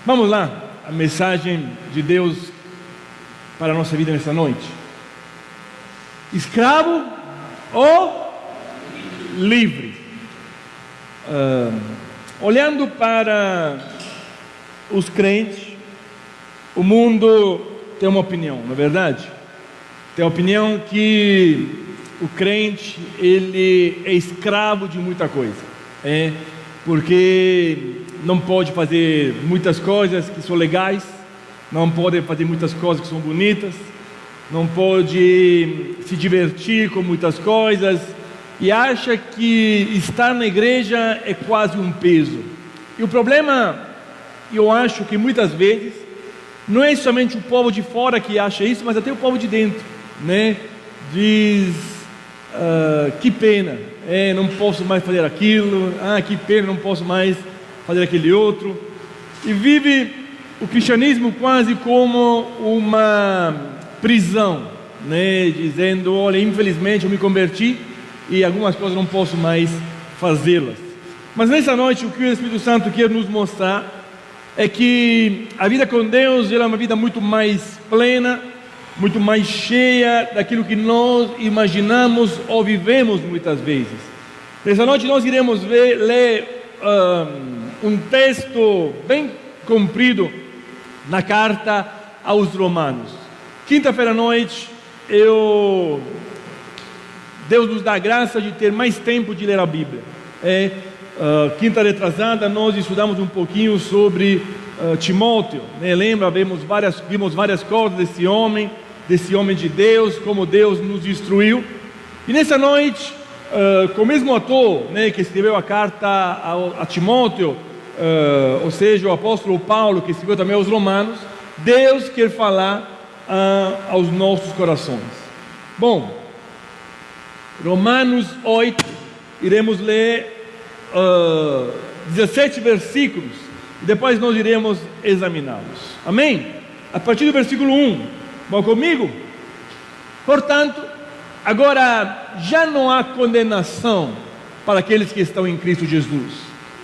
Vamos lá, a mensagem de Deus para a nossa vida nessa noite. Escravo ou livre? Olhando para os crentes, o mundo tem uma opinião, não é verdade? Tem a opinião que o crente, ele é escravo de muita coisa, porque não pode fazer muitas coisas que são legais, não pode fazer muitas coisas que são bonitas, não pode se divertir com muitas coisas, e acha que estar na igreja é quase um peso. E o problema, eu acho que muitas vezes, não é somente o povo de fora que acha isso, mas até o povo de dentro, diz, que pena, não posso mais fazer aquilo, que pena, não posso mais fazer aquele outro, e vive o cristianismo quase como uma prisão, dizendo, olha, infelizmente eu me converti e algumas coisas não posso mais fazê-las. Mas nessa noite o que o Espírito Santo quer nos mostrar é que a vida com Deus é uma vida muito mais plena, muito mais cheia daquilo que nós imaginamos ou vivemos muitas vezes. Nessa noite nós iremos ler um texto bem comprido na carta aos Romanos. Quinta-feira à noite, Deus nos dá a graça de ter mais tempo de ler a Bíblia. Quinta retrasada, nós estudamos um pouquinho sobre Timóteo. Lembra, vimos várias coisas desse homem de Deus, como Deus nos instruiu. E nessa noite, com o mesmo autor que escreveu a carta a Timóteo, ou seja, o apóstolo Paulo, que escreveu também aos Romanos, Deus quer falar aos nossos corações. Bom, Romanos 8, iremos ler 17 versículos, e depois nós iremos examiná-los. Amém? A partir do versículo 1, vão comigo? Portanto, agora já não há condenação para aqueles que estão em Cristo Jesus.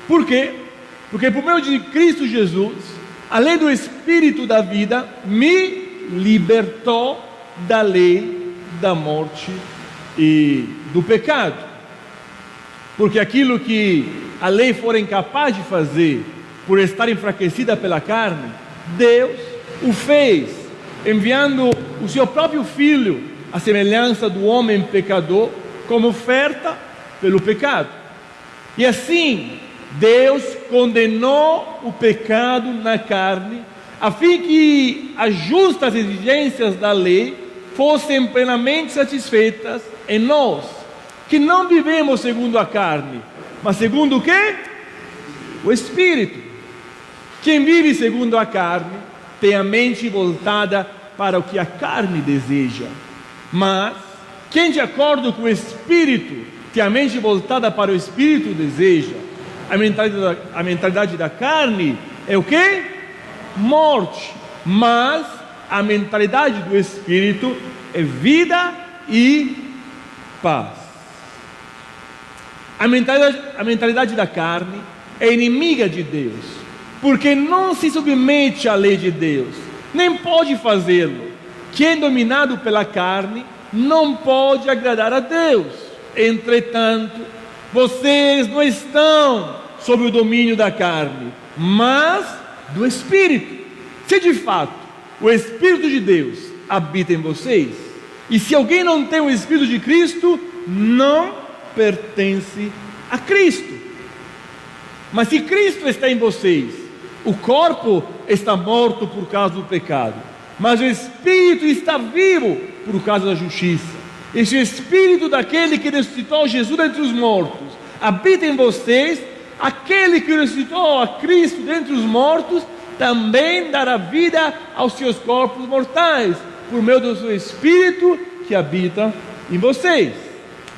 Por quê? Porque por meio de Cristo Jesus, a lei do Espírito da vida me libertou da lei da morte e do pecado. Porque aquilo que a lei for incapaz de fazer, por estar enfraquecida pela carne, Deus o fez, enviando o seu próprio Filho, à semelhança do homem pecador, como oferta pelo pecado. E assim, Deus condenou o pecado na carne, a fim que as justas exigências da lei fossem plenamente satisfeitas em nós, que não vivemos segundo a carne, mas segundo o quê? O Espírito. Quem vive segundo a carne tem a mente voltada para o que a carne deseja, mas quem de acordo com o Espírito tem a mente voltada para o Espírito deseja. A mentalidade da carne é o quê? Morte. Mas a mentalidade do Espírito é vida e paz. A mentalidade da carne é inimiga de Deus, porque não se submete à lei de Deus, nem pode fazê-lo. Quem é dominado pela carne não pode agradar a Deus. Entretanto, vocês não estão sob o domínio da carne, mas do Espírito. Se de fato o Espírito de Deus habita em vocês, e se alguém não tem o Espírito de Cristo, não pertence a Cristo. Mas se Cristo está em vocês, o corpo está morto por causa do pecado, mas o Espírito está vivo por causa da justiça. E se o Espírito daquele que ressuscitou Jesus dentre os mortos habita em vocês, aquele que ressuscitou a Cristo dentre os mortos também dará vida aos seus corpos mortais, por meio do seu Espírito que habita em vocês.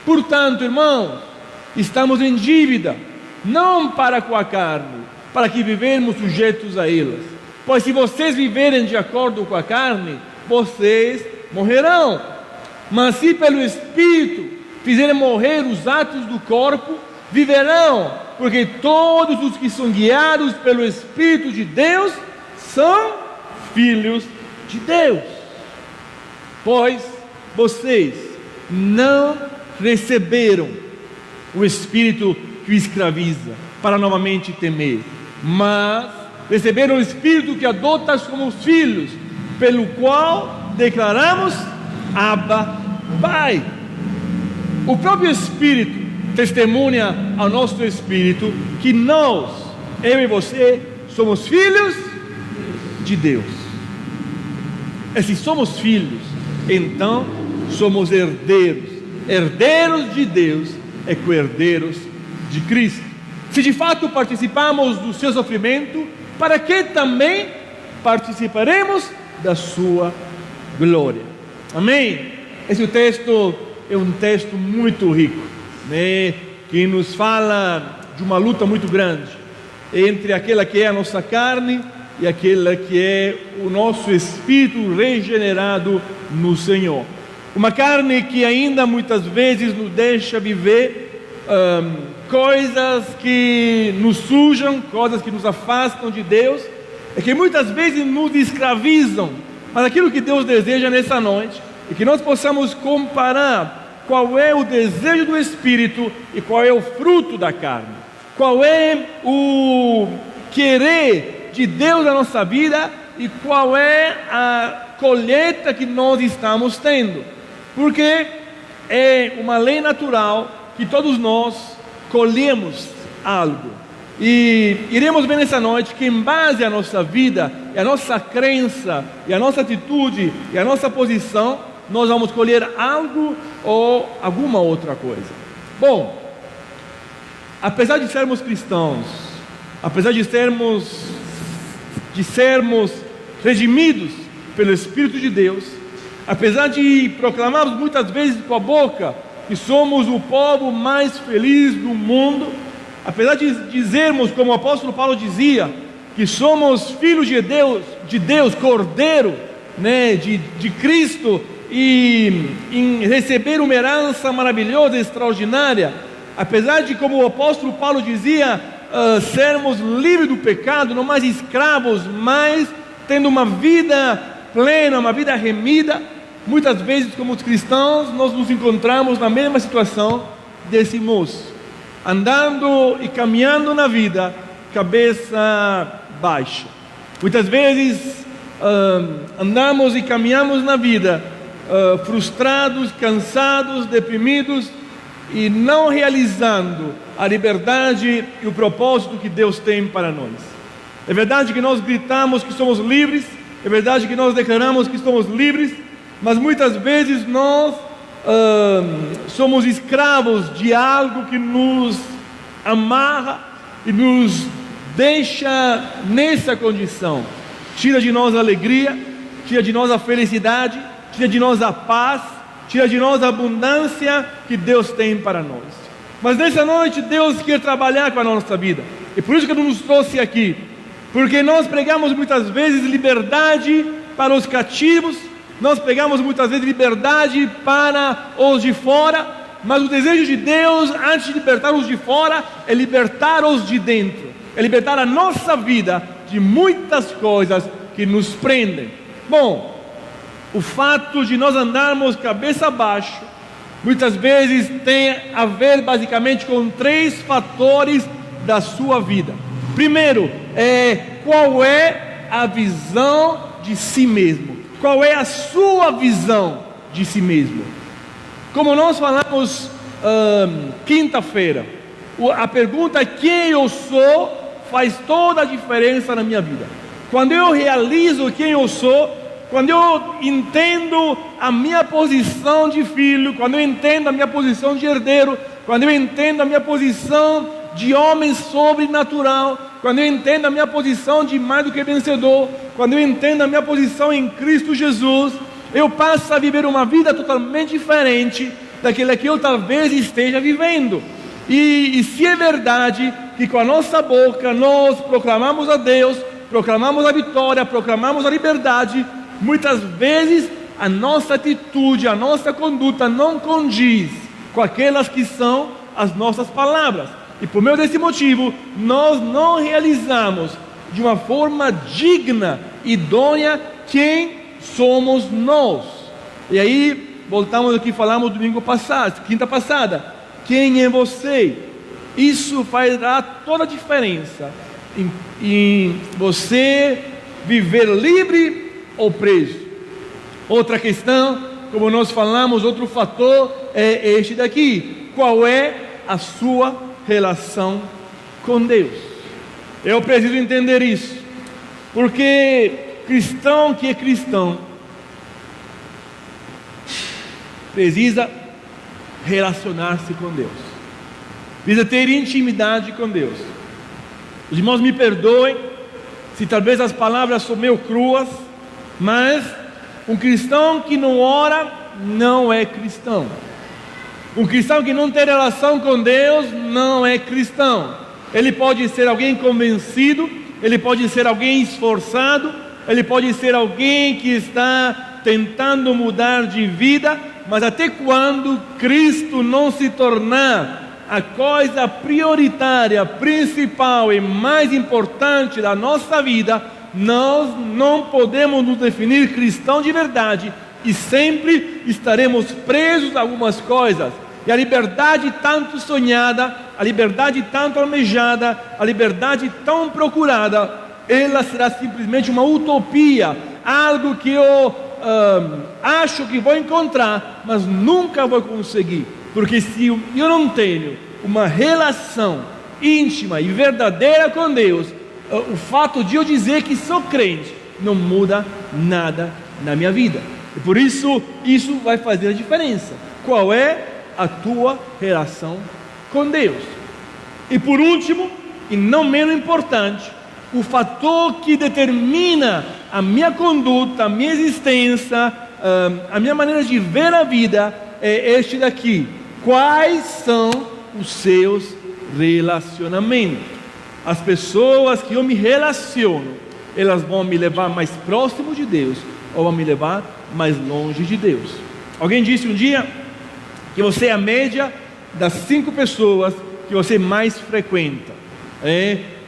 Portanto, irmãos, estamos em dívida, não para com a carne, para que vivemos sujeitos a elas. Pois se vocês viverem de acordo com a carne, vocês morrerão. Mas se pelo Espírito fizerem morrer os atos do corpo, viverão, porque todos os que são guiados pelo Espírito de Deus são filhos de Deus. Pois vocês não receberam o espírito que o escraviza para novamente temer, mas receberam o espírito que adota como filhos, pelo qual declaramos: Abba, Pai. O próprio Espírito testemunha ao nosso espírito que nós, eu e você, somos filhos de Deus. E se somos filhos, então somos herdeiros, herdeiros de Deus e co-herdeiros de Cristo. Se de fato participamos do seu sofrimento, para que também participaremos da sua glória. Amém? Esse texto é um texto muito rico, né? Que nos fala de uma luta muito grande entre aquela que é a nossa carne e aquela que é o nosso espírito regenerado no Senhor. Uma carne que ainda muitas vezes nos deixa viver coisas que nos sujam, coisas que nos afastam de Deus, e que muitas vezes nos escravizam. Mas aquilo que Deus deseja nessa noite é que nós possamos comparar qual é o desejo do Espírito e qual é o fruto da carne, qual é o querer de Deus na nossa vida e qual é a colheita que nós estamos tendo, porque é uma lei natural que todos nós colhemos algo. E iremos ver nessa noite que, em base à nossa vida, e à nossa crença, e à nossa atitude, e à nossa posição, nós vamos colher algo ou alguma outra coisa. Bom, apesar de sermos cristãos, apesar de sermos redimidos pelo Espírito de Deus, apesar de proclamarmos muitas vezes com a boca que somos o povo mais feliz do mundo, apesar de dizermos, como o apóstolo Paulo dizia, que somos filhos de Deus, cordeiro, né, de Cristo, e em receber uma herança maravilhosa, extraordinária, apesar de, como o apóstolo Paulo dizia, sermos livres do pecado, não mais escravos, mas tendo uma vida plena, uma vida remida, muitas vezes, como os cristãos, nós nos encontramos na mesma situação desse moço, andando e caminhando na vida, cabeça baixa. Muitas vezes andamos e caminhamos na vida frustrados, cansados, deprimidos e não realizando a liberdade e o propósito que Deus tem para nós. É verdade que nós gritamos que somos livres, é verdade que nós declaramos que somos livres, mas muitas vezes nós somos escravos de algo que nos amarra e nos deixa nessa condição. Tira de nós a alegria, tira de nós a felicidade, tira de nós a paz, tira de nós a abundância que Deus tem para nós. Mas nessa noite Deus quer trabalhar com a nossa vida, e por isso que Ele nos trouxe aqui, porque nós pregamos muitas vezes liberdade para os cativos, nós pregamos muitas vezes liberdade para os de fora, mas o desejo de Deus, antes de libertar os de fora, é libertar os de dentro, é libertar a nossa vida de muitas coisas que nos prendem. Bom, o fato de nós andarmos cabeça abaixo, muitas vezes tem a ver basicamente com 3 fatores da sua vida. Primeiro, qual é a visão de si mesmo? Qual é a sua visão de si mesmo? Como nós falamos quinta-feira, a pergunta quem eu sou faz toda a diferença na minha vida. Quando eu realizo quem eu sou, quando eu entendo a minha posição de filho, quando eu entendo a minha posição de herdeiro, quando eu entendo a minha posição de homem sobrenatural, quando eu entendo a minha posição de mais do que vencedor, quando eu entendo a minha posição em Cristo Jesus, eu passo a viver uma vida totalmente diferente daquela que eu talvez esteja vivendo. E se é verdade que com a nossa boca nós proclamamos a Deus, proclamamos a vitória, proclamamos a liberdade, muitas vezes a nossa atitude, a nossa conduta não condiz com aquelas que são as nossas palavras. E por meio desse motivo, nós não realizamos de uma forma digna, idônea, quem somos nós. E aí, voltamos ao que falamos domingo passado, quinta passada. Quem é você? Isso fará toda a diferença em você viver livre ou preso. Outra questão, como nós falamos, outro fator é este daqui: qual é a sua relação com Deus? Eu preciso entender isso, porque cristão que é cristão precisa relacionar-se com Deus, precisa ter intimidade com Deus. Os irmãos me perdoem se talvez as palavras são meio cruas, mas um cristão que não ora não é cristão. Um cristão que não tem relação com Deus não é cristão. Ele pode ser alguém convencido, ele pode ser alguém esforçado, ele pode ser alguém que está tentando mudar de vida, mas até quando Cristo não se tornar a coisa prioritária, principal e mais importante da nossa vida, nós não podemos nos definir cristão de verdade e sempre estaremos presos a algumas coisas. E a liberdade tanto sonhada, a liberdade tanto almejada, a liberdade tão procurada, ela será simplesmente uma utopia, algo que eu acho que vou encontrar, mas nunca vou conseguir, porque se eu não tenho uma relação íntima e verdadeira com Deus, o fato de eu dizer que sou crente não muda nada na minha vida. E por isso, isso vai fazer a diferença. Qual é a tua relação com Deus? E por último, e não menos importante, o fator que determina a minha conduta, a minha existência, a minha maneira de ver a vida é este daqui: quais são os seus relacionamentos? As pessoas que eu me relaciono, elas vão me levar mais próximo de Deus ou vão me levar mais longe de Deus? Alguém disse um dia que você é a média das 5 pessoas que você mais frequenta.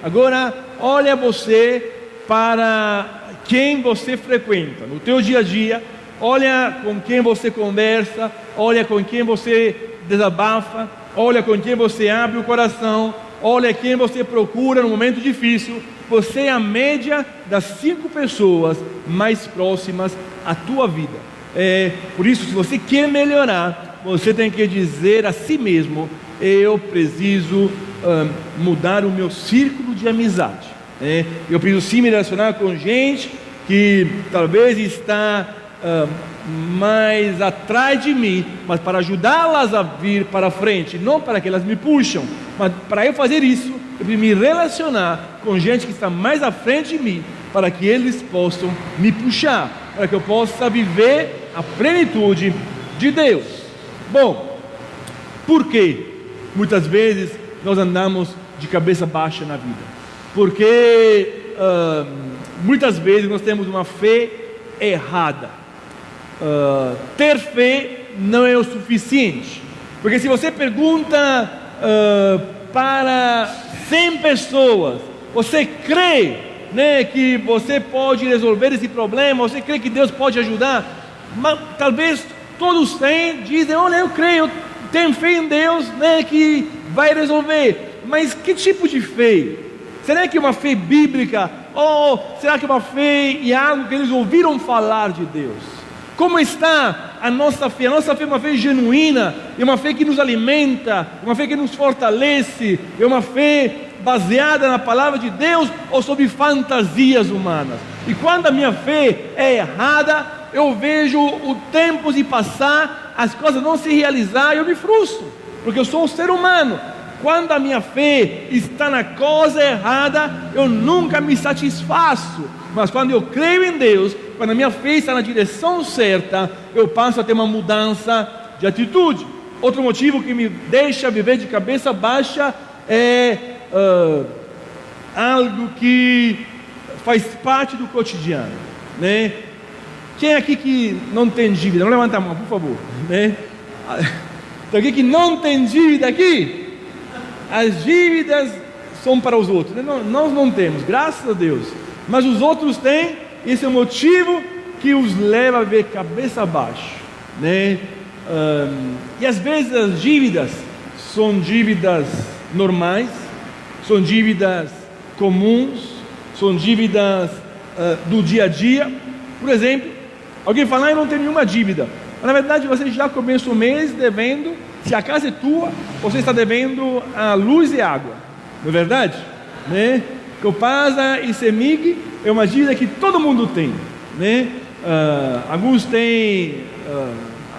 Agora, olha você para quem você frequenta no teu dia a dia, olha com quem você conversa, olha com quem você desabafa, olha com quem você abre o coração, olha quem você procura no momento difícil. Você é a média das 5 pessoas mais próximas à tua vida. Por isso, se você quer melhorar, você tem que dizer a si mesmo: eu preciso mudar o meu círculo de amizade. Eu preciso sim me relacionar com gente que talvez está mais atrás de mim, mas para ajudá-las a vir para frente, não para que elas me puxam. Mas para eu fazer isso, eu preciso me relacionar com gente que está mais à frente de mim, para que eles possam me puxar, para que eu possa viver a plenitude de Deus. Bom, por que muitas vezes nós andamos de cabeça baixa na vida? Porque muitas vezes nós temos uma fé errada. Ter fé não é o suficiente, porque se você pergunta para 100 pessoas: você crê, que você pode resolver esse problema? Você crê que Deus pode ajudar? Mas talvez todos 100 dizem: olha, eu creio, eu tenho fé em Deus, que vai resolver. Mas que tipo de fé? Será que é uma fé bíblica? Ou será que é uma fé em algo que eles ouviram falar de Deus? Como está a nossa fé? A nossa fé é uma fé genuína, é uma fé que nos alimenta, uma fé que nos fortalece, é uma fé baseada na palavra de Deus ou sobre fantasias humanas? E quando a minha fé é errada, eu vejo o tempo se passar, as coisas não se realizar, eu me frustro, porque eu sou um ser humano. Quando a minha fé está na coisa errada, eu nunca me satisfaço. Mas quando eu creio em Deus, quando a minha fé está na direção certa, eu passo a ter uma mudança de atitude. Outro motivo que me deixa viver de cabeça baixa é algo que faz parte do cotidiano, Quem é aqui que não tem dívida? Não levanta a mão, por favor, Tem aqui que não tem dívida aqui? As dívidas são para os outros. Nós não temos, graças a Deus. Mas os outros têm. Esse é o motivo que os leva a ver cabeça abaixo, né? E às vezes as dívidas são dívidas normais, são dívidas comuns, são dívidas do dia a dia. Por exemplo, alguém fala, eu não tenho nenhuma dívida. Mas, na verdade, você já começa o mês devendo. Se a casa é tua, você está devendo a luz e água, não é verdade? Né? Copasa e Semig é uma dívida que todo mundo tem, né? Alguns têm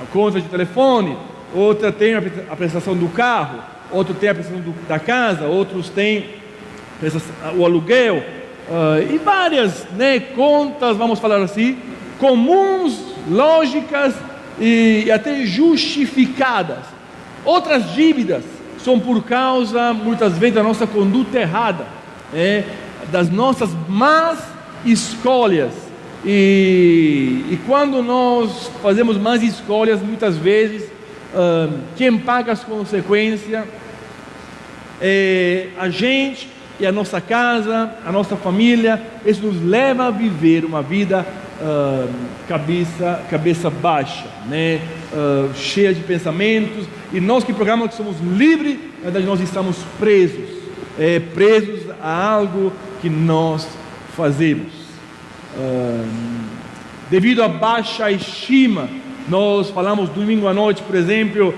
a conta de telefone, outra tem a prestação do carro, outro tem a prestação da casa, outros têm o aluguel, e várias, né, contas, vamos falar assim, comuns, lógicas e até justificadas. Outras dívidas são por causa, muitas vezes, da nossa conduta errada, das nossas más escolhas. E quando nós fazemos más escolhas, muitas vezes, quem paga as consequências é a gente e a nossa casa, a nossa família. Isso nos leva a viver uma vida cabeça baixa, né? Cheia de pensamentos. E nós que proclamamos que somos livres, na verdade nós estamos presos a algo que nós fazemos. Devido à baixa estima, nós falamos domingo à noite, por exemplo,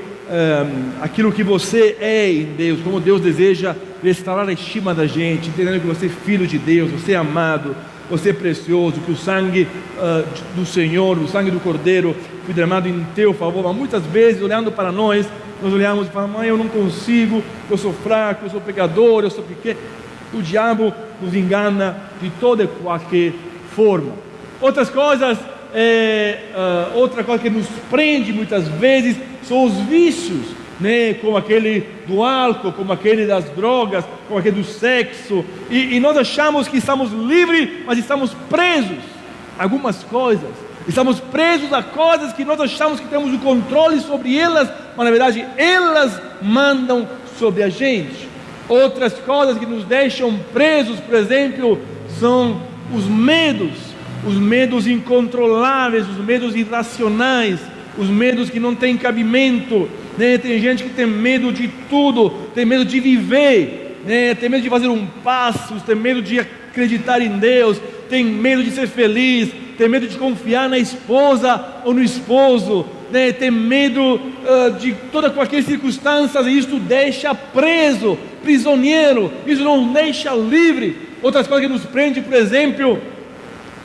aquilo que você é em Deus, como Deus deseja restaurar a estima da gente, entendendo que você é filho de Deus, você é amado, você é precioso, que o sangue do Senhor, o sangue do Cordeiro foi derramado em teu favor. Mas muitas vezes, olhando para nós olhamos e falamos, mãe, eu não consigo, eu sou fraco, eu sou pecador, eu sou pequeno. O diabo nos engana de toda e qualquer forma. Outra coisa que nos prende muitas vezes são os vícios, né? Como aquele do álcool, como aquele das drogas, como aquele do sexo, e nós achamos que estamos livres, mas estamos presos a algumas coisas. Estamos presos a coisas que nós achamos que temos o controle sobre elas, mas na verdade elas mandam sobre a gente. Outras coisas que nos deixam presos, por exemplo, são os medos incontroláveis, os medos irracionais, os medos que não têm cabimento, né? Tem gente que tem medo de tudo, tem medo de viver, né? Tem medo de fazer um passo, tem medo de acreditar em Deus, tem medo de ser feliz, tem medo de confiar na esposa ou no esposo, né? Tem medo de toda qualquer circunstância, e isso deixa preso, prisioneiro, isso não deixa livre. Outras coisas que nos prende, por exemplo,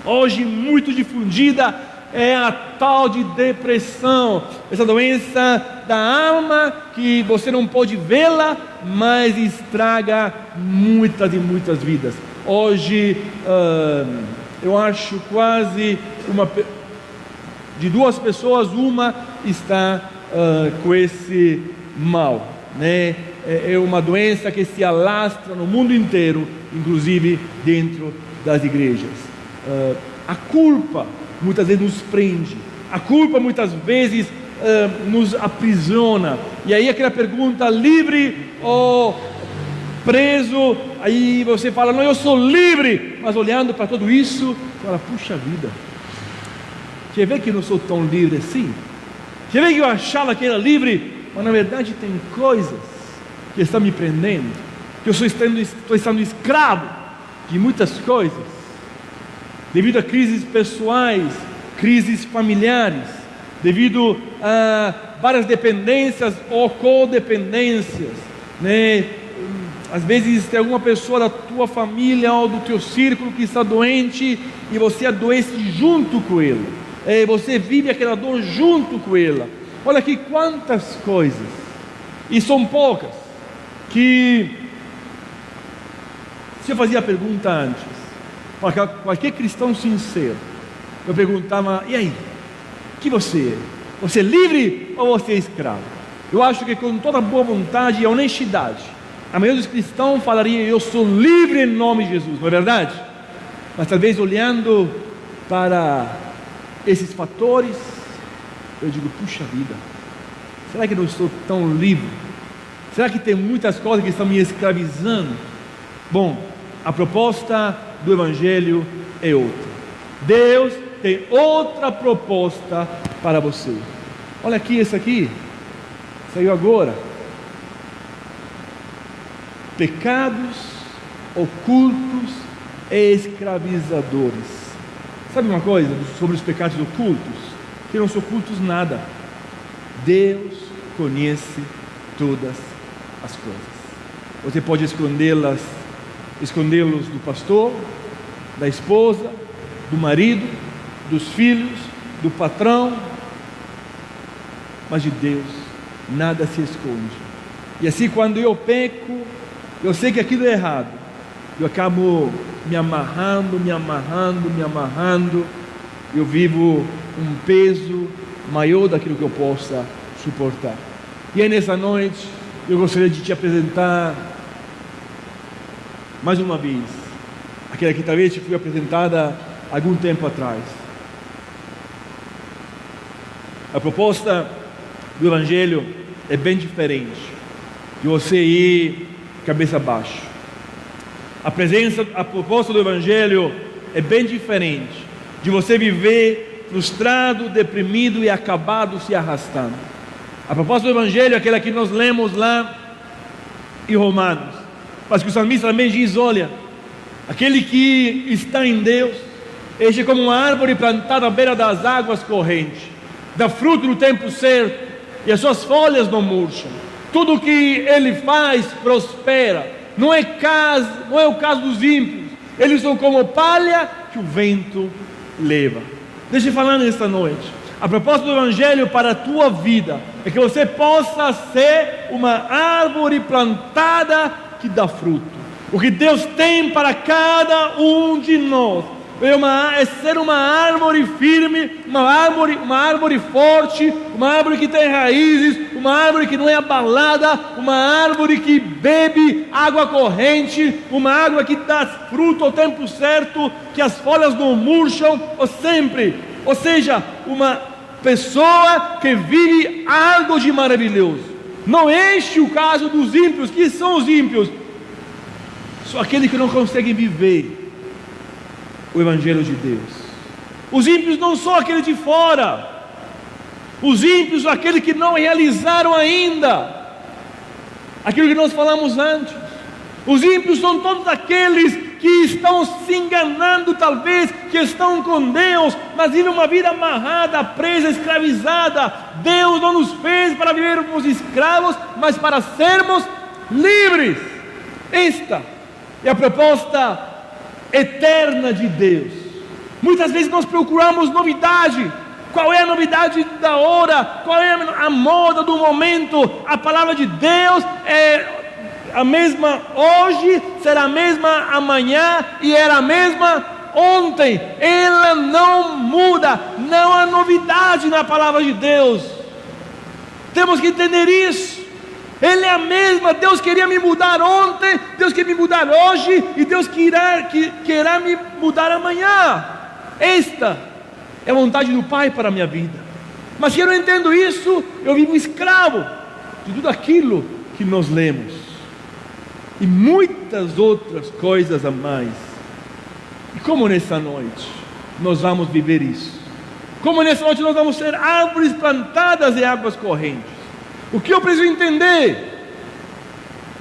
hoje muito difundida, é a tal de depressão, essa doença da alma que você não pode vê-la, mas estraga muitas e muitas vidas. Hoje, eu acho quase de duas pessoas, uma está com esse mal, né? É uma doença que se alastra no mundo inteiro, inclusive dentro das igrejas. A culpa muitas vezes nos prende, a culpa muitas vezes nos aprisiona, e aí aquela pergunta, livre ou preso? Aí você fala, não, eu sou livre, mas olhando para tudo isso, fala, puxa vida, você vê que eu não sou tão livre assim? Você vê que eu achava que era livre, mas na verdade tem coisas que estão me prendendo, que eu estou estando escravo de muitas coisas, devido a crises pessoais, crises familiares, devido a várias dependências ou codependências, né? Às vezes tem alguma pessoa da tua família ou do teu círculo que está doente e você adoece junto com ela, você vive aquela dor junto com ela. Olha aqui quantas coisas, e são poucas, que se eu fazia a pergunta antes, para qualquer cristão sincero, eu perguntava, e aí, o que você é? Você é livre ou você é escravo? Eu acho que com toda boa vontade e honestidade, a maioria dos cristãos falaria, eu sou livre em nome de Jesus, não é verdade? Mas talvez olhando para esses fatores, eu digo, puxa vida, será que eu não estou tão livre? Será que tem muitas coisas que estão me escravizando? Bom, a proposta do Evangelho é outra. Deus tem outra proposta para você. Olha aqui, esse aqui saiu agora. Pecados ocultos e escravizadores. Sabe uma coisa sobre os pecados ocultos? Que não são ocultos nada. Deus conhece todas as coisas. Você pode escondê-los do pastor, da esposa, do marido, dos filhos, do patrão, mas de Deus nada se esconde. E assim, quando eu peco, eu sei que aquilo é errado, eu acabo me amarrando, eu vivo um peso maior daquilo que eu possa suportar. E aí, nessa noite, eu gostaria de te apresentar mais uma vez aquela que talvez te foi apresentada algum tempo atrás. A proposta do Evangelho é bem diferente de você ir cabeça abaixo. A proposta do Evangelho é bem diferente de você viver frustrado, deprimido e acabado se arrastando. A proposta do Evangelho é aquela que nós lemos lá em Romanos, mas que o salmista também diz: olha, aquele que está em Deus, este é como uma árvore plantada à beira das águas correntes, dá fruto no tempo certo, e as suas folhas não murcham. Tudo o que ele faz prospera. Não é o caso dos ímpios. Eles são como palha que o vento leva. Deixa eu falar nesta noite. A proposta do Evangelho para a tua vida é que você possa ser uma árvore plantada que dá fruto. O que Deus tem para cada um de nós é ser uma árvore firme, uma árvore forte, uma árvore que tem raízes, uma árvore que não é abalada, uma árvore que bebe água corrente, uma árvore que dá fruto ao tempo certo, que as folhas não murcham, ou seja, uma pessoa que vive algo de maravilhoso. Não este o caso dos ímpios. Que são os ímpios? São aqueles que não conseguem viver o Evangelho de Deus. Os ímpios não são aqueles de fora. Os ímpios são aqueles que não realizaram ainda aquilo que nós falamos antes. Os ímpios são todos aqueles que estão se enganando, talvez, que estão com Deus, mas vivem uma vida amarrada, presa, escravizada. Deus não nos fez para vivermos escravos, mas para sermos livres. Esta é a proposta eterna de Deus. Muitas vezes nós procuramos novidade. Qual é a novidade da hora? Qual é a moda do momento? A palavra de Deus é a mesma hoje, será a mesma amanhã e era a mesma ontem. Ela não muda. Não há novidade na palavra de Deus. Temos que entender isso. Ele é a mesma. Deus queria me mudar ontem, Deus quer me mudar hoje, e Deus querá me mudar amanhã. Esta é a vontade do Pai para a minha vida. Mas se eu não entendo isso, eu vivo escravo de tudo aquilo que nós lemos, e muitas outras coisas a mais. E como nessa noite nós vamos viver isso? Como nessa noite nós vamos ser árvores plantadas em águas correntes? O que eu preciso entender?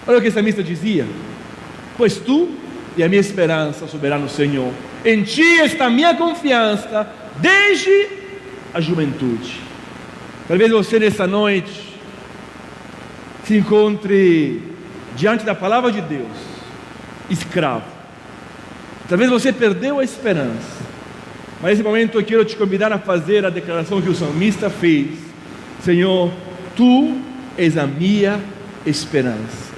Olha o que essa missa dizia: pois tu e a minha esperança subirá no Senhor, em ti está a minha confiança desde a juventude. Talvez você nessa noite se encontre diante da palavra de Deus escravo. Talvez você perdeu a esperança, mas nesse momento eu quero te convidar a fazer a declaração que o salmista fez: Senhor, tu és a minha esperança.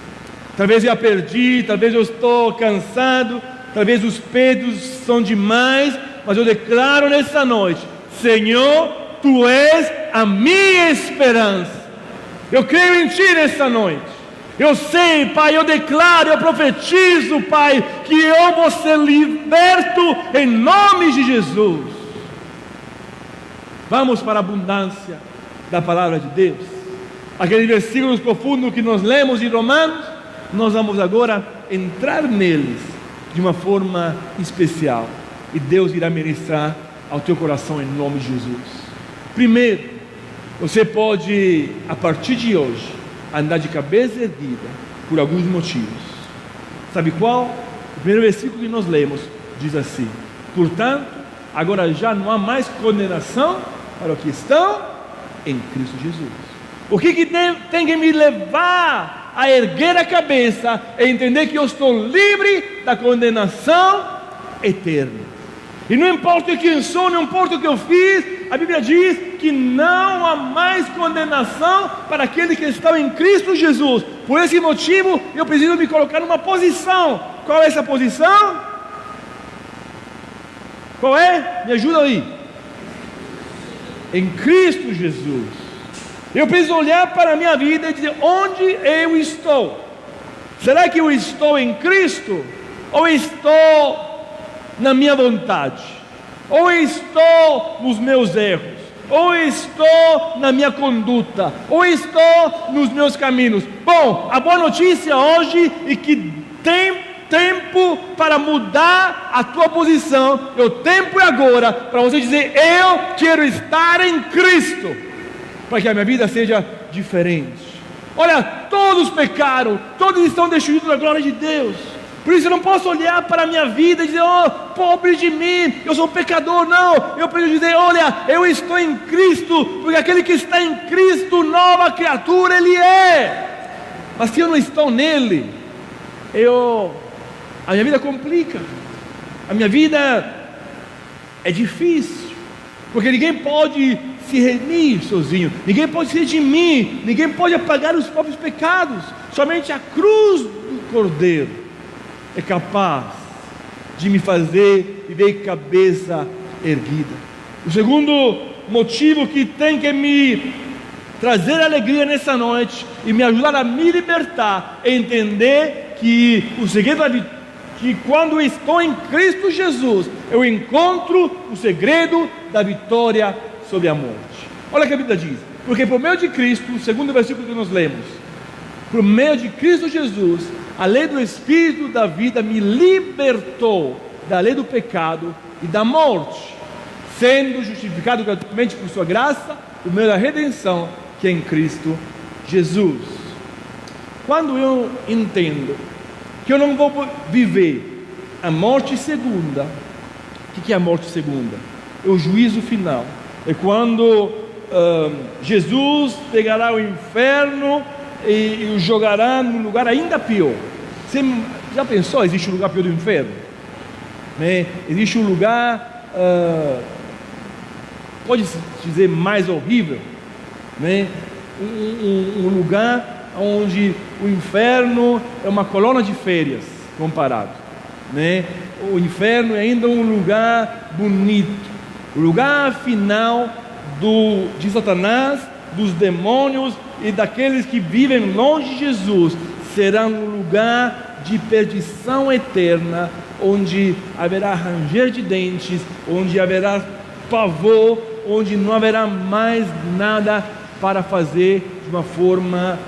Talvez eu a perdi, talvez eu estou cansado, talvez os pesos são demais, mas eu declaro nessa noite: Senhor, tu és a minha esperança. Eu creio em ti nessa noite. Eu sei, Pai, eu declaro, eu profetizo, Pai, que eu vou ser liberto em nome de Jesus. Vamos para a abundância da palavra de Deus. Aqueles versículos profundos que nós lemos em Romanos, nós vamos agora entrar neles de uma forma especial. E Deus irá ministrar ao teu coração em nome de Jesus. Primeiro, você pode, a partir de hoje, andar de cabeça erguida por alguns motivos. Sabe qual? O primeiro versículo que nós lemos diz assim: portanto, agora já não há mais condenação para os que estão em Cristo Jesus. O que tem que me levar a erguer a cabeça é entender que eu estou livre da condenação eterna. E não importa quem sou, não importa o que eu fiz, a Bíblia diz que não há mais condenação para aqueles que estão em Cristo Jesus. Por esse motivo, eu preciso me colocar numa posição. Qual é essa posição? Qual é? Me ajuda aí. Em Cristo Jesus. Eu preciso olhar para a minha vida e dizer: onde eu estou? Será que eu estou em Cristo? Ou estou na minha vontade? Ou estou nos meus erros? Ou estou na minha conduta? Ou estou nos meus caminhos? Bom, a boa notícia hoje é que tem tempo para mudar a tua posição. O tempo é agora para você dizer: eu quero estar em Cristo, para que a minha vida seja diferente. Olha, todos pecaram, todos estão destituídos da glória de Deus. Por isso eu não posso olhar para a minha vida e dizer: oh, pobre de mim, eu sou pecador. Não, eu preciso dizer: olha, eu estou em Cristo, porque aquele que está em Cristo, nova criatura ele é. Mas se eu não estou nele, a minha vida complica, a minha vida é difícil, porque ninguém pode se remir sozinho, ninguém pode se redimir, ninguém pode apagar os próprios pecados. Somente a cruz do Cordeiro é capaz de me fazer viver cabeça erguida. O segundo motivo que tem que me trazer alegria nessa noite e me ajudar a me libertar é entender que o segredo da vitória, que quando estou em Cristo Jesus, eu encontro o segredo da vitória sobre a morte. Olha o que a Bíblia diz: porque por meio de Cristo, o segundo versículo que nós lemos, por meio de Cristo Jesus, a lei do Espírito da vida me libertou da lei do pecado e da morte, sendo justificado gratuitamente por sua graça, por meio da redenção que é em Cristo Jesus. Quando eu entendo que eu não vou viver a morte segunda, o que é a morte segunda? É o juízo final. É quando Jesus pegará o inferno e o jogará num lugar ainda pior. Você já pensou? Existe um lugar pior do inferno? Existe um lugar, pode-se dizer, mais horrível, um lugar onde o inferno é uma colônia de férias comparado, O inferno é ainda um lugar bonito, o lugar final de Satanás, dos demônios e daqueles que vivem longe de Jesus. Será um lugar de perdição eterna, onde haverá ranger de dentes, onde haverá pavor, onde não haverá mais nada para fazer de uma forma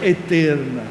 eterna.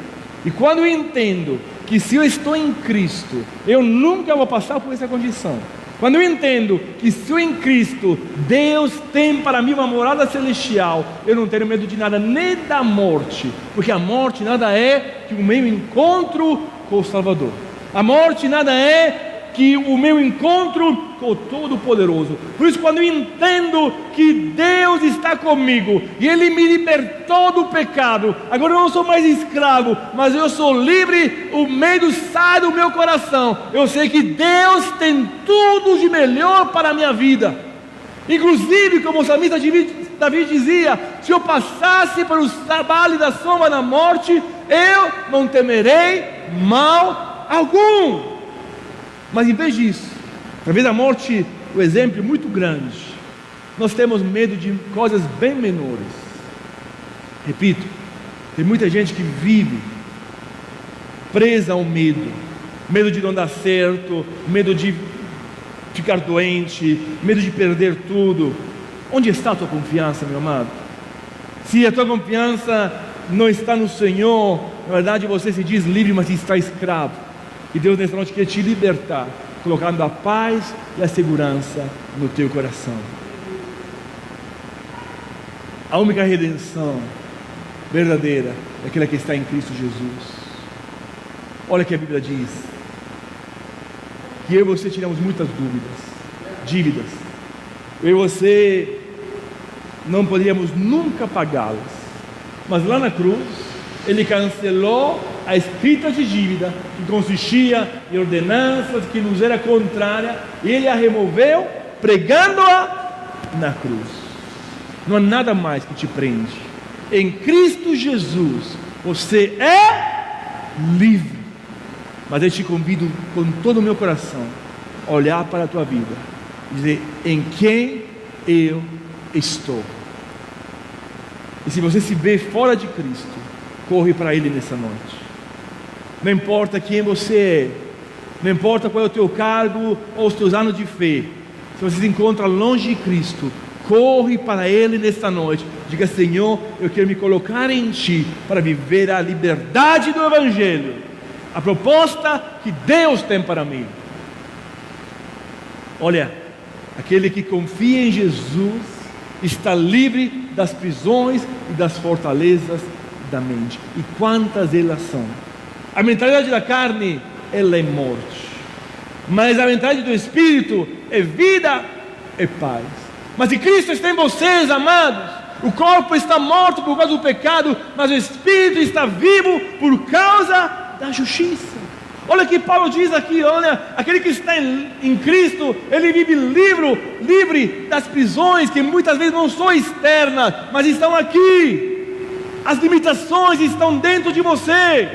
E quando eu entendo que se eu estou em Cristo, eu nunca vou passar por essa condição. Quando eu entendo que se eu em Cristo, Deus tem para mim uma morada celestial, eu não tenho medo de nada, nem da morte, porque a morte nada é que o meu encontro com o Salvador. A morte nada é que o meu encontro com o Todo-Poderoso. Por isso, quando eu entendo que Deus está comigo e Ele me libertou do pecado, agora eu não sou mais escravo, mas eu sou livre, o medo sai do meu coração. Eu sei que Deus tem tudo de melhor para a minha vida. Inclusive, como o salmista Davi dizia: se eu passasse pelo vale da sombra da morte, eu não temerei mal algum. Mas em vez disso, através da morte, o exemplo é muito grande, nós temos medo de coisas bem menores. Repito, tem muita gente que vive presa ao medo de não dar certo, medo de ficar doente, medo de perder tudo. Onde está a tua confiança, meu amado? Se a tua confiança não está no Senhor, na verdade você se diz livre, mas está escravo. E Deus nessa noite quer te libertar, colocando a paz e a segurança no teu coração. A única redenção verdadeira é aquela que está em Cristo Jesus. Olha o que a Bíblia diz: que eu e você tiramos muitas dívidas. Eu e você não poderíamos nunca pagá-las, mas lá na cruz Ele cancelou a escrita de dívida, que consistia em ordenanças que nos era contrária, e Ele a removeu, pregando-a na cruz. Não há nada mais que te prende. Em Cristo Jesus você é livre. Mas eu te convido com todo o meu coração a olhar para a tua vida e dizer: em quem eu estou? E se você se vê fora de Cristo, corre para Ele nessa noite. Não importa quem você é, não importa qual é o teu cargo ou os teus anos de fé, se você se encontra longe de Cristo, corre para Ele nesta noite. Diga: Senhor, eu quero me colocar em Ti para viver a liberdade do Evangelho, a proposta que Deus tem para mim. Olha, aquele que confia em Jesus está livre das prisões e das fortalezas da mente. E quantas elas são? A mentalidade da carne, ela é morte, mas a mentalidade do Espírito é vida e paz. Mas se Cristo está em vocês, amados, o corpo está morto por causa do pecado, mas o Espírito está vivo por causa da justiça. Olha o que Paulo diz aqui: olha, aquele que está em Cristo, ele vive livre das prisões, que muitas vezes não são externas, mas estão aqui. As limitações estão dentro de você.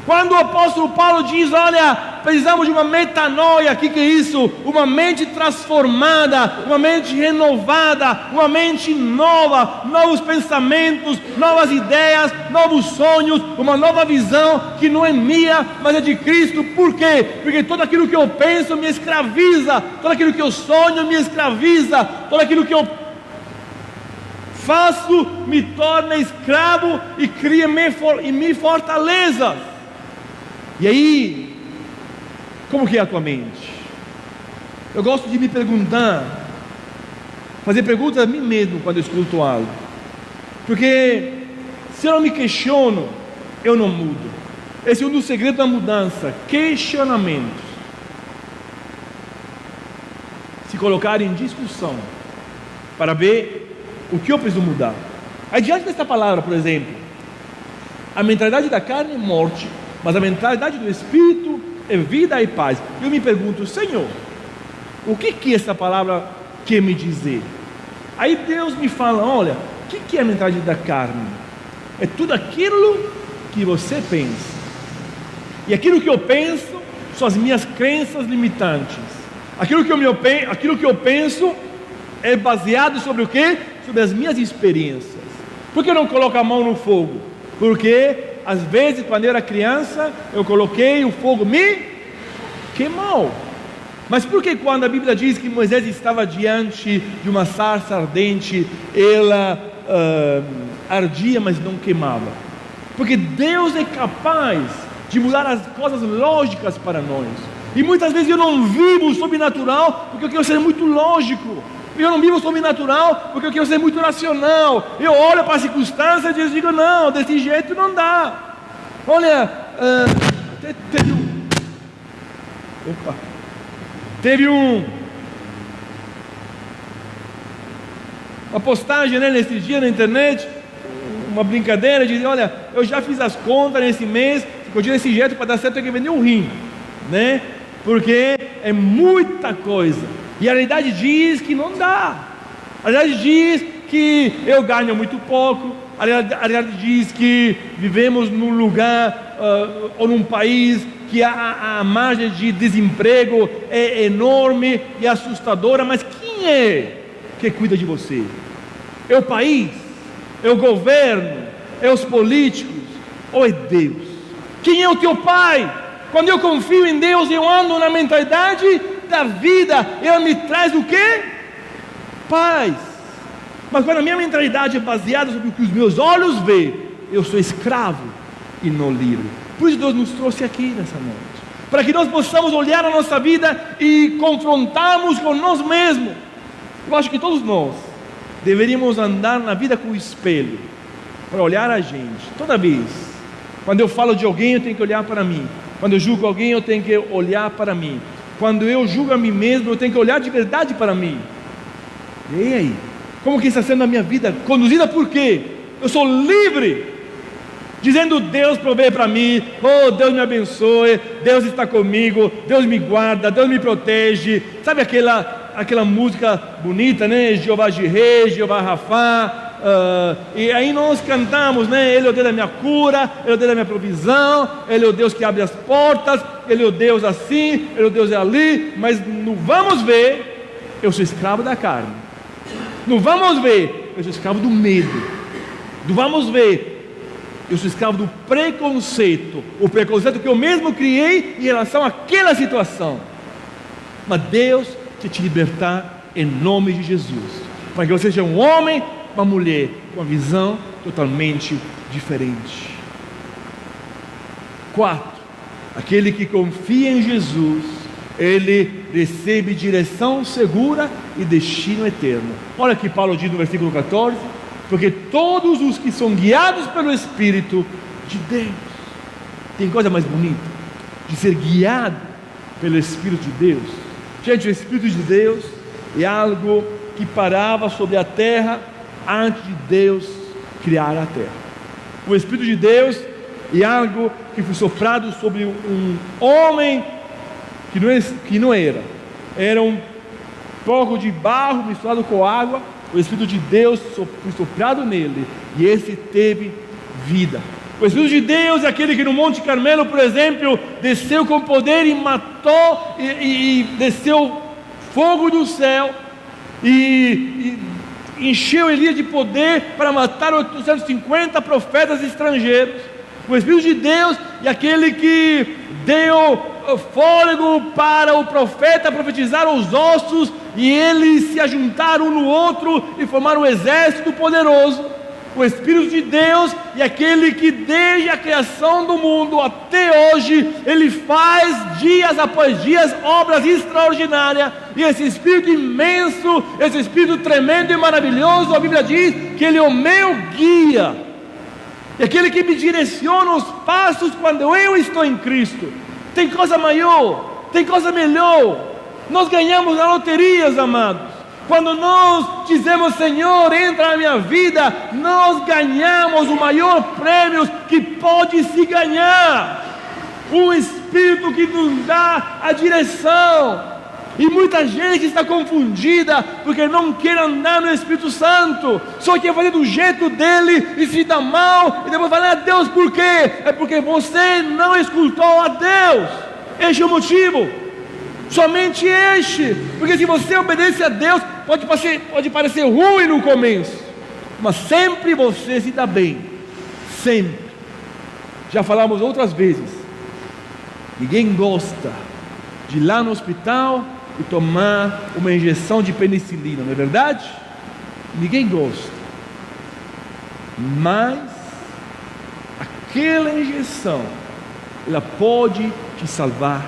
Quando o apóstolo Paulo diz: olha, precisamos de uma metanoia, o que é isso? Uma mente transformada, uma mente renovada, uma mente nova, novos pensamentos, novas ideias, novos sonhos, uma nova visão que não é minha, mas é de Cristo. Por quê? Porque tudo aquilo que eu penso me escraviza, tudo aquilo que eu sonho me escraviza, tudo aquilo que eu faço me torna escravo e cria em mim fortalezas. E aí, como que é a tua mente? Eu gosto de me perguntar, fazer perguntas a mim mesmo quando eu escuto algo, porque se eu não me questiono, eu não mudo. Esse é um dos segredos da mudança: questionamentos. Se colocar em discussão para ver o que eu preciso mudar. Aí, diante dessa palavra, por exemplo, a mentalidade da carne é morte, mas a mentalidade do Espírito é vida e paz. Eu me pergunto: Senhor, o que essa palavra quer me dizer? Aí Deus me fala: olha, o que é a mentalidade da carne? É tudo aquilo que você pensa. E aquilo que eu penso são as minhas crenças limitantes. Aquilo que eu penso é baseado sobre o quê? Sobre as minhas experiências. Por que eu não coloco a mão no fogo? Porque às vezes, quando eu era criança, eu coloquei, o fogo me queimou. Mas por que quando a Bíblia diz que Moisés estava diante de uma sarça ardente, ela ardia, mas não queimava? Porque Deus é capaz de mudar as coisas lógicas para nós. E muitas vezes eu não vivo o sobrenatural porque eu quero ser muito lógico. Eu não vivo o sobrenatural porque eu quero ser muito racional. Eu olho para as circunstâncias e digo: não, desse jeito não dá. Olha, teve uma postagem, né, nesses dias na internet, uma brincadeira, de olha, eu já fiz as contas nesse mês, se continuar desse jeito para dar certo, eu tenho que vender um rim, né? Porque é muita coisa. E a realidade diz que não dá. A realidade diz que eu ganho muito pouco. A realidade diz que vivemos num lugar ou num país que a margem de desemprego é enorme e assustadora. Mas quem é que cuida de você? É o país? É o governo? É os políticos? Ou é Deus? Quem é o teu pai? Quando eu confio em Deus, eu ando na mentalidade da vida. Ele me traz o quê? Paz. Mas quando a minha mentalidade é baseada sobre o que os meus olhos veem, eu sou escravo e não livre. Por isso Deus nos trouxe aqui nessa noite, para que nós possamos olhar a nossa vida e confrontarmos com nós mesmos. Eu acho que todos nós deveríamos andar na vida com o espelho, para olhar a gente. Toda vez, quando eu falo de alguém, eu tenho que olhar para mim. Quando eu julgo alguém, eu tenho que olhar para mim. Quando eu julgo a mim mesmo, eu tenho que olhar de verdade para mim. E aí? Como que está sendo a minha vida? Conduzida por quê? Eu sou livre, dizendo: Deus provê para mim, oh, Deus me abençoe, Deus está comigo, Deus me guarda, Deus me protege. Sabe aquela música bonita, né? Jeová Jireh, Jeová Rafá. E aí nós cantamos, né? Ele é o Deus da minha cura, Ele é o Deus da minha provisão, Ele é o Deus que abre as portas, Ele é o Deus assim, Ele é o Deus ali. Mas não vamos ver, eu sou escravo da carne. Não vamos ver, eu sou escravo do medo. Não vamos ver, eu sou escravo do preconceito. O preconceito que eu mesmo criei em relação àquela situação. Mas Deus quer te libertar em nome de Jesus, para que você seja um homem, uma mulher com uma visão totalmente diferente. 4. Aquele que confia em Jesus, ele recebe direção segura e destino eterno. Olha que Paulo diz no versículo 14: porque todos os que são guiados pelo Espírito de Deus. Tem coisa mais bonita de ser guiado pelo Espírito de Deus? Gente, o Espírito de Deus é algo que parava sobre a terra antes de Deus criar a terra. O Espírito de Deus é algo que foi soprado sobre um homem que não era um pouco de barro misturado com água. O Espírito de Deus foi soprado nele, e esse teve vida. O Espírito de Deus é aquele que no Monte Carmelo, por exemplo, desceu com poder e matou, e desceu fogo do céu, e encheu Elias de poder para matar 850 profetas estrangeiros. O Espírito de Deus é aquele que deu fôlego para o profeta profetizar os ossos, e eles se ajuntaram um no outro e formaram um exército poderoso. O Espírito de Deus é aquele que desde a criação do mundo até hoje, ele faz dias após dias obras extraordinárias. E esse Espírito imenso, esse Espírito tremendo e maravilhoso, a Bíblia diz que ele é o meu guia, é aquele que me direciona os passos quando eu estou em Cristo. Tem coisa maior, tem coisa melhor. Nós ganhamos na loteria, amados. Quando nós dizemos: Senhor, entra na minha vida, nós ganhamos o maior prêmio que pode se ganhar. O Espírito que nos dá a direção. E muita gente está confundida porque não quer andar no Espírito Santo, só quer fazer do jeito dele e se dá mal, e depois fala: Deus, por quê? É porque você não escutou a Deus. Este é o motivo, somente este. Porque se você obedece a Deus, pode parecer ruim no começo, mas sempre você se dá bem, sempre. Já falamos outras vezes, ninguém gosta de ir lá no hospital e tomar uma injeção de penicilina, não é verdade? Ninguém gosta. Mas aquela injeção, ela pode te salvar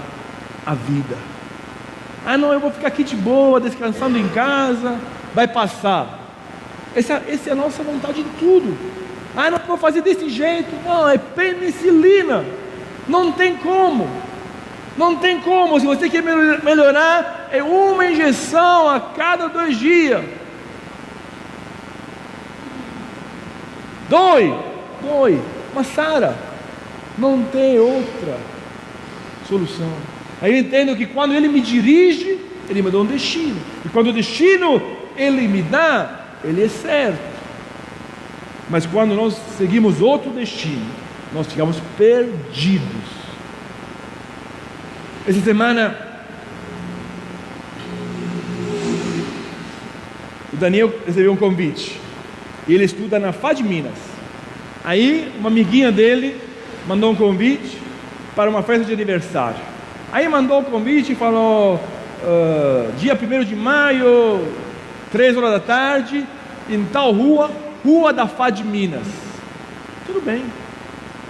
a vida. Ah, não, eu vou ficar aqui de boa, descansando em casa, vai passar. Essa é a nossa vontade de tudo. Ah, não vou fazer desse jeito. Não, é penicilina. Não tem como. Não tem como. Se você quer melhorar, é uma injeção a cada 2 dias. Dói. Mas sara. Não tem outra solução. Aí eu entendo que quando Ele me dirige, Ele me dá um destino. E quando o destino Ele me dá, Ele é certo. Mas quando nós seguimos outro destino, nós ficamos perdidos. Essa semana, o Daniel recebeu um convite. E ele estuda na FAD Minas. Aí uma amiguinha dele mandou um convite para uma festa de aniversário. Aí mandou o convite e falou: dia 1º de maio, 3 horas da tarde, em tal rua da FAD Minas. Tudo bem.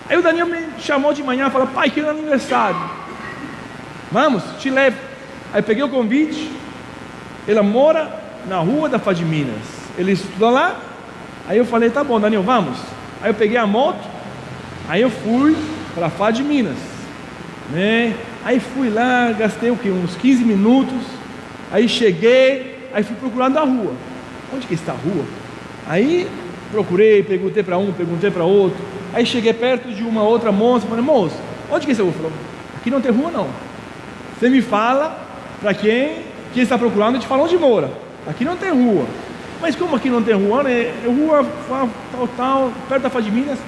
Aí o Daniel me chamou de manhã e falou: pai, que é aniversário, vamos, te levo. Aí peguei o convite. Ela mora na rua da Fad Minas, ele estuda lá. Aí eu falei: tá bom, Daniel, vamos. Aí eu peguei a moto, aí eu fui para a Fad Minas, né? Aí fui lá, gastei o quê? Uns 15 minutos. Aí cheguei, aí fui procurando a rua. Onde que está a rua? Aí procurei, perguntei para um, perguntei para outro. Aí cheguei perto de uma outra moça, falei: moço, onde que é essa rua? Falou: aqui não tem rua não. Você me fala para quem está procurando, eu te falo onde mora. Aqui não tem rua. Mas como aqui não tem rua, né? Rua tal, perto da Fad Minas.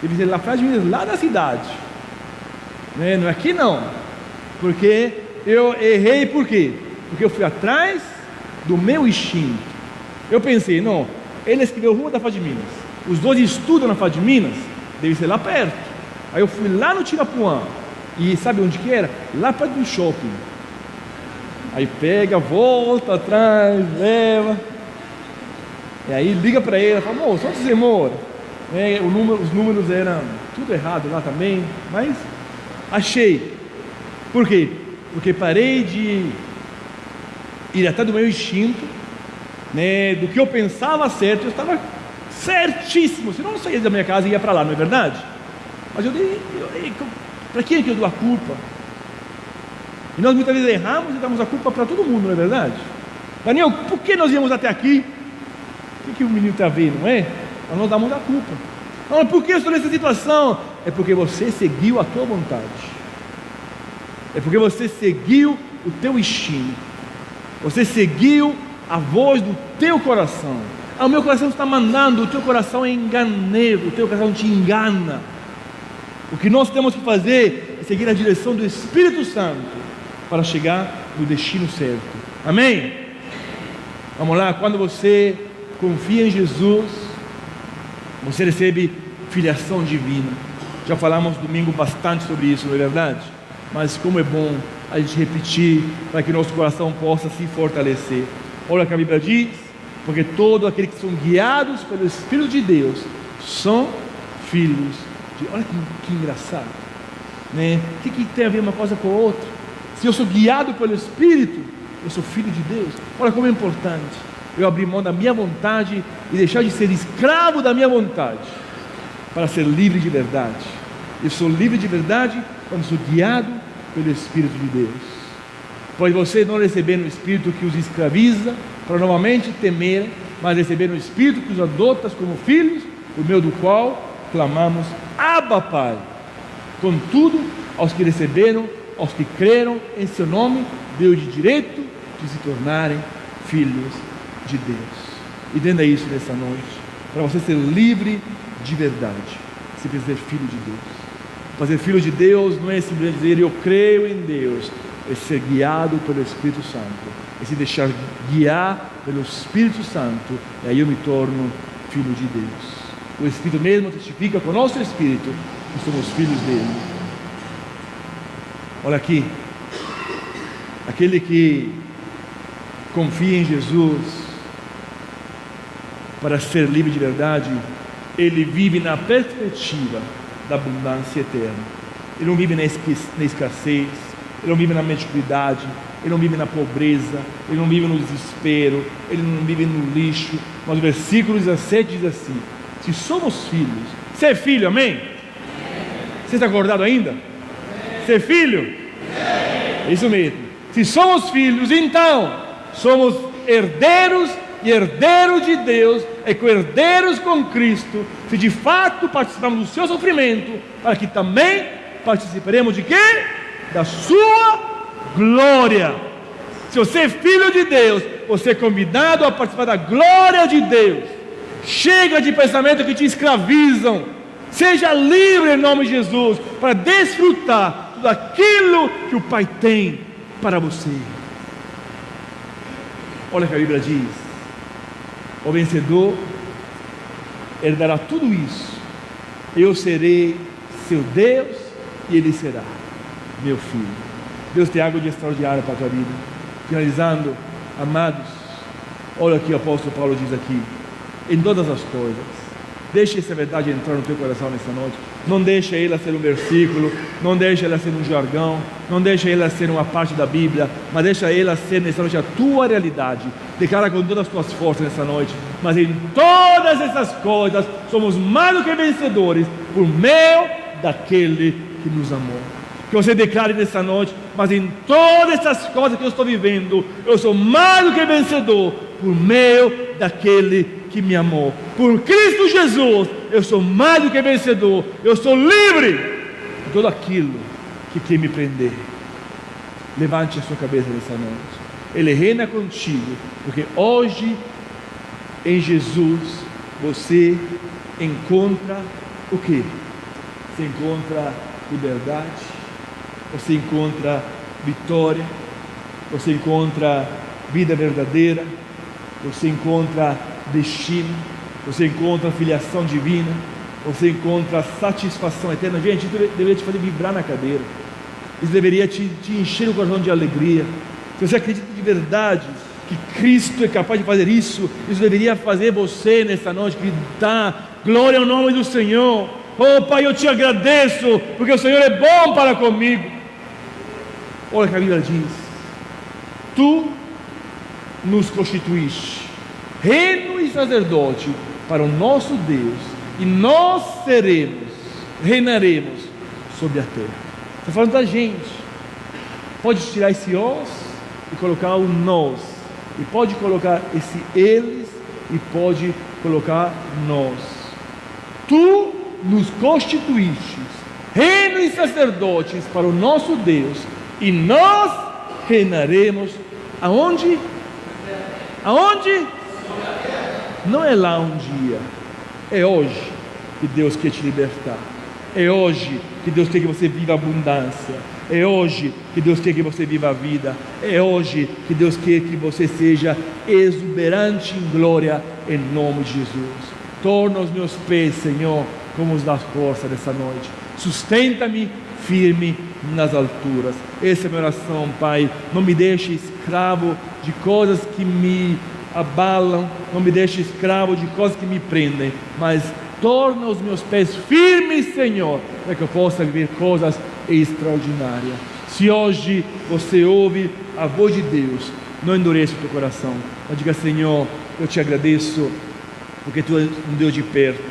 Deve ser lá, Fad Minas, lá da cidade, né? Não é aqui não. Porque eu errei, por quê? Porque eu fui atrás do meu instinto. Eu pensei: não, ele escreveu Rua da Fad Minas, os dois estudam na Fad Minas, deve ser lá perto. Aí eu fui lá no Tirapuã, e sabe onde que era? Lá perto do shopping. Aí pega, volta atrás, leva, e aí liga para ele, fala: moço, onde você mora? Os números eram tudo errado lá também, mas achei. Por quê? Porque parei de ir até do meu instinto, né, do que eu pensava certo. Eu estava certíssimo, senão eu saía da minha casa e ia para lá, não é verdade? Mas para quem é que eu dou a culpa? E nós muitas vezes erramos e damos a culpa para todo mundo, não é verdade? Daniel, por que nós íamos até aqui? O que o menino está vendo, não é? Nós damos a culpa. Não, por que eu estou nessa situação? É porque você seguiu a tua vontade. É porque você seguiu o teu instinto. Você seguiu a voz do teu coração. O meu coração está mandando, o teu coração é enganeiro, o teu coração te engana. O que nós temos que fazer é seguir a direção do Espírito Santo para chegar no destino certo. Amém? Vamos lá, quando você confia em Jesus, você recebe filiação divina. Já falamos domingo bastante sobre isso, não é verdade? Mas como é bom a gente repetir, para que nosso coração possa se fortalecer. Olha o que a Bíblia diz: porque todos aqueles que são guiados pelo Espírito de Deus são filhos de... Olha que engraçado, né? O que tem a ver uma coisa com a outra? Se eu sou guiado pelo Espírito, eu sou filho de Deus. Olha como é importante eu abrir mão da minha vontade e deixar de ser escravo da minha vontade para ser livre de verdade. Eu sou livre de verdade quando sou guiado pelo Espírito de Deus. Pois vocês não receberam o Espírito que os escraviza para novamente temer, mas receberam o Espírito que os adota como filhos, por meio do qual clamamos: Abba, Pai. Contudo, aos que receberam, aos que creram em seu nome, deu de direito de se tornarem filhos de Deus. Entenda isso nessa noite. Para você ser livre de verdade, você precisa ser filho de Deus. Para ser filho de Deus não é simplesmente dizer eu creio em Deus, é ser guiado pelo Espírito Santo, é se deixar guiar pelo Espírito Santo, e aí eu me torno filho de Deus. O Espírito mesmo testifica com o nosso Espírito que somos filhos dele. Olha aqui, aquele que confia em Jesus para ser livre de verdade, ele vive na perspectiva da abundância eterna. Ele não vive na escassez, ele não vive na mediocridade, ele não vive na pobreza, ele não vive no desespero, ele não vive no lixo. Mas o versículo 17 diz assim: se somos filhos, você é filho, amém? Você está acordado ainda? Você é filho? É isso mesmo. Se somos filhos, então somos herdeiros, e herdeiros de Deus, e co-herdeiros com Cristo, se de fato participamos do seu sofrimento, para que também participaremos de quê? Da sua glória. Se você é filho de Deus, você é convidado a participar da glória de Deus. Chega de pensamentos que te escravizam. Seja livre em nome de Jesus, para desfrutar tudo aquilo que o Pai tem para você. Olha o que a Bíblia diz: o vencedor herdará tudo isso. Eu serei seu Deus e ele será meu filho. Deus tem algo de extraordinário para a tua vida. Finalizando, amados, olha o que o apóstolo Paulo diz aqui: em todas as coisas, deixe essa verdade entrar no teu coração nessa noite. Não deixa ela ser um versículo, não deixa ela ser um jargão, não deixa ela ser uma parte da Bíblia, mas deixa ela ser nessa noite a tua realidade. Declara com todas as tuas forças nessa noite: mas em todas essas coisas somos mais do que vencedores por meio daquele que nos amou. Que você declare nessa noite: mas em todas essas coisas que eu estou vivendo, eu sou mais do que vencedor por meio daquele que me amou. Por Cristo Jesus, eu sou mais do que vencedor. Eu sou livre de tudo aquilo que quer me prender. Levante a sua cabeça nessa noite. Ele reina contigo, porque hoje em Jesus você encontra o quê? Você encontra liberdade, você encontra vitória, você encontra vida verdadeira, você encontra destino, você encontra filiação divina, você encontra satisfação eterna. Gente, isso deveria te fazer vibrar na cadeira, isso deveria te encher o coração de alegria. Se você acredita de verdade que Cristo é capaz de fazer isso, isso deveria fazer você nessa noite gritar: glória ao nome do Senhor. Oh Pai, eu te agradeço, porque o Senhor é bom para comigo. Olha o que a Bíblia diz: tu nos constituíste reino e sacerdote para o nosso Deus, e nós reinaremos sobre a terra. Está falando da gente. Pode tirar esse os e colocar o nós, e pode colocar esse eles e pode colocar nós. Tu nos constituíste reino e sacerdotes para o nosso Deus, e nós reinaremos aonde? Aonde? Não é lá um dia, é hoje que Deus quer te libertar. É hoje que Deus quer que você viva abundância. É hoje que Deus quer que você viva a vida. É hoje que Deus quer que você seja exuberante em glória, em nome de Jesus. Torna os meus pés, Senhor, como os das forças dessa noite. Sustenta-me firme nas alturas. Essa é a minha oração, Pai. Não me deixe escravo de coisas que me abalam, não me deixe escravo de coisas que me prendem, mas torna os meus pés firmes, Senhor, para que eu possa viver coisas extraordinárias. Se hoje você ouve a voz de Deus, não endureça o teu coração, mas diga: Senhor, eu te agradeço porque tu és um Deus de perto.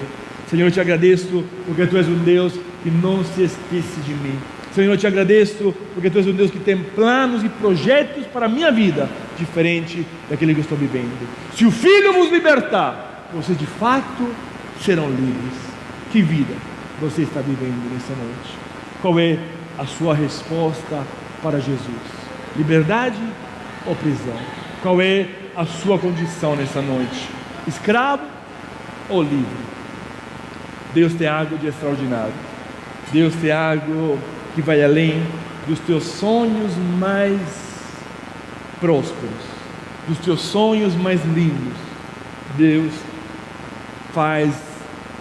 Senhor, eu te agradeço porque tu és um Deus que não se esquece de mim. Senhor, eu te agradeço porque tu és um Deus que tem planos e projetos para a minha vida, diferente daquele que eu estou vivendo. Se o Filho vos libertar, vocês de fato serão livres. Que vida você está vivendo nessa noite? Qual é a sua resposta para Jesus? Liberdade ou prisão? Qual é a sua condição nessa noite? Escravo ou livre? Deus tem algo de extraordinário. Deus tem algo que vai além dos teus sonhos mais prósperos, dos teus sonhos mais lindos. Deus faz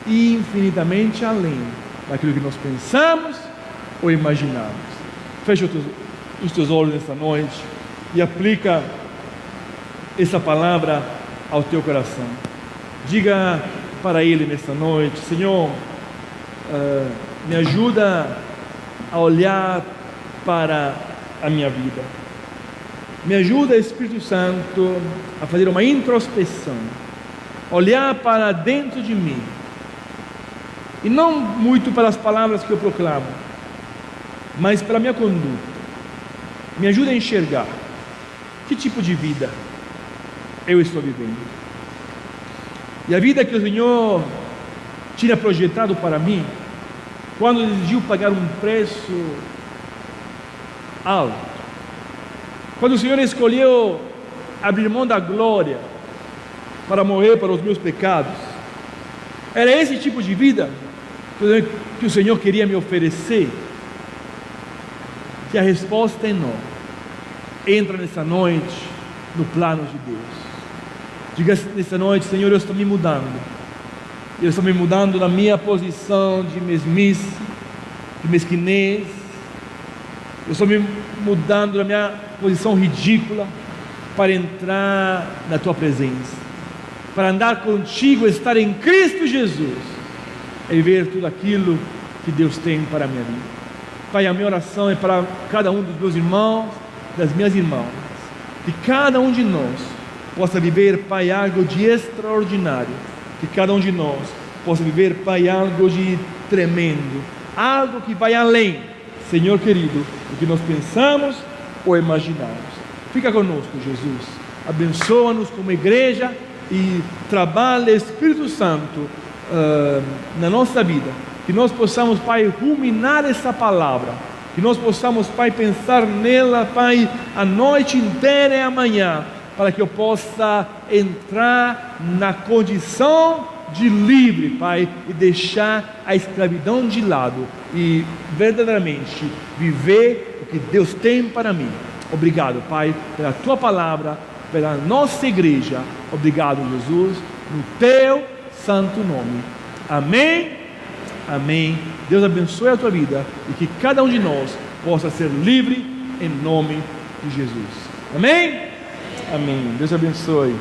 infinitamente além daquilo que nós pensamos ou imaginamos. Fecha os teus olhos nessa noite e aplica essa palavra ao teu coração. Diga para Ele nessa noite: Senhor, me ajuda a olhar para a minha vida. Me ajuda, Espírito Santo, a fazer uma introspeção, olhar para dentro de mim, e não muito para as palavras que eu proclamo, mas pela minha conduta. Me ajuda a enxergar que tipo de vida eu estou vivendo. E a vida que o Senhor tinha projetado para mim, quando decidiu pagar um preço alto, quando o Senhor escolheu abrir mão da glória para morrer para os meus pecados, era esse tipo de vida que o Senhor queria me oferecer? Que a resposta é não. Entra nessa noite no plano de Deus. Diga nessa noite: Senhor, eu estou me mudando. Eu estou me mudando da minha posição de mesmice, de mesquinez. Eu estou me mudando da minha posição ridícula para entrar na Tua presença, para andar contigo, estar em Cristo Jesus e ver tudo aquilo que Deus tem para a minha vida. Pai, a minha oração é para cada um dos meus irmãos, das minhas irmãs, que cada um de nós possa viver, Pai, algo de extraordinário, que cada um de nós possa viver, Pai, algo de tremendo, algo que vai além, Senhor querido, do que nós pensamos ou imaginamos. Fica conosco, Jesus, abençoa-nos como igreja e trabalha Espírito Santo na nossa vida, que nós possamos, Pai, ruminar essa palavra, que nós possamos, Pai, pensar nela, Pai, a noite inteira e amanhã, para que eu possa entrar na condição de livre, Pai, e deixar a escravidão de lado e verdadeiramente viver o que Deus tem para mim. Obrigado, Pai, pela Tua palavra, pela nossa igreja. Obrigado, Jesus, no Teu santo nome. Amém, amém. Deus abençoe a tua vida e que cada um de nós possa ser livre em nome de Jesus. Amém, amém. Deus abençoe.